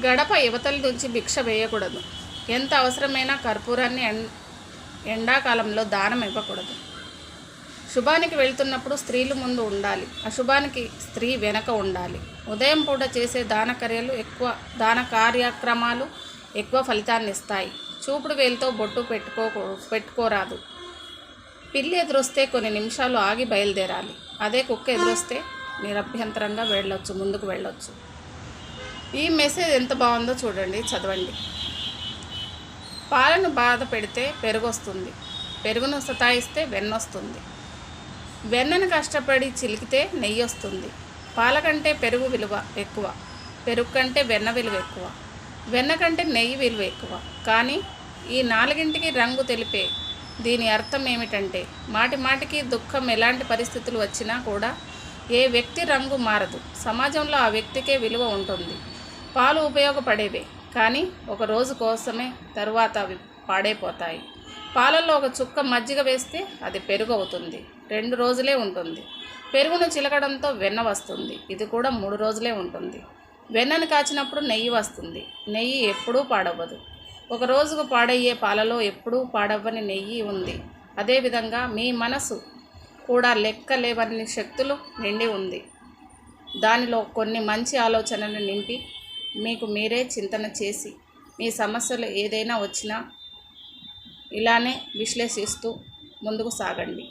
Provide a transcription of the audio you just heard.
గడప యువతల నుంచి భిక్ష వేయకూడదు. ఎంత అవసరమైనా కర్పూరాన్ని ఎండాకాలంలో దానం ఇవ్వకూడదు. శుభానికి వెళ్తున్నప్పుడు స్త్రీలు ముందు ఉండాలి, అశుభానికి స్త్రీ వెనక ఉండాలి. ఉదయం పూట చేసే దాన కార్యక్రమాలు ఎక్కువ ఫలితాన్ని ఇస్తాయి. చూపుడు వేలుతో బొట్టు పెట్టుకోరాదు. పిల్లి ఎదురొస్తే కొన్ని నిమిషాలు ఆగి బయలుదేరాలి. అదే కుక్క ఎదురొస్తే నిరభ్యంతరంగా ముందుకు వెళ్ళొచ్చు. ఈ మెసేజ్ ఎంత బాగుందో చూడండి, చదవండి. పాలను బాధ పెడితే పెరుగు వస్తుంది, పెరుగును సతాయిస్తే వెన్న వస్తుంది. వెన్నను కష్టపడి చిలికితే నెయ్యి వస్తుంది. పాల కంటే పెరుగు విలువ ఎక్కువ, పెరుగు కంటే వెన్న విలువ ఎక్కువ, వెన్న కంటే నెయ్యి విలువ ఎక్కువ. కానీ ఈ నాలుగింటికి రంగు తెలిపే దీని అర్థం ఏమిటంటే, మాటి మాటికి దుఃఖం ఎలాంటి పరిస్థితులు వచ్చినా కూడా ఏ వ్యక్తి రంగు మారదు, సమాజంలో ఆ వ్యక్తికే విలువ ఉంటుంది. పాలు ఉపయోగపడేవే, కానీ ఒక రోజు కోసమే, తరువాత అవి పాడైపోతాయి. పాలల్లో ఒక చుక్క మజ్జిగ వేస్తే అది పెరుగు అవుతుంది, 2 రోజులే ఉంటుంది. పెరుగును చిలకడంతో వెన్న వస్తుంది, ఇది కూడా 3 రోజులే ఉంటుంది. వెన్నను కాచినప్పుడు నెయ్యి వస్తుంది, నెయ్యి ఎప్పుడూ పాడవ్వదు. ఒక రోజుకు పాడయ్యే పాలలో ఎప్పుడూ పాడవ్వని నెయ్యి ఉంది. అదేవిధంగా మీ మనసు కూడా లెక్కలేవన్ని శక్తులు నిండి ఉంది. దానిలో కొన్ని మంచి ఆలోచనలు నింపి మీకు మీరే చింతన చేసి, మీ సమస్యలు ఏదైనా వచ్చినా ఇలానే విశ్లేషిస్తూ ముందుకు సాగండి.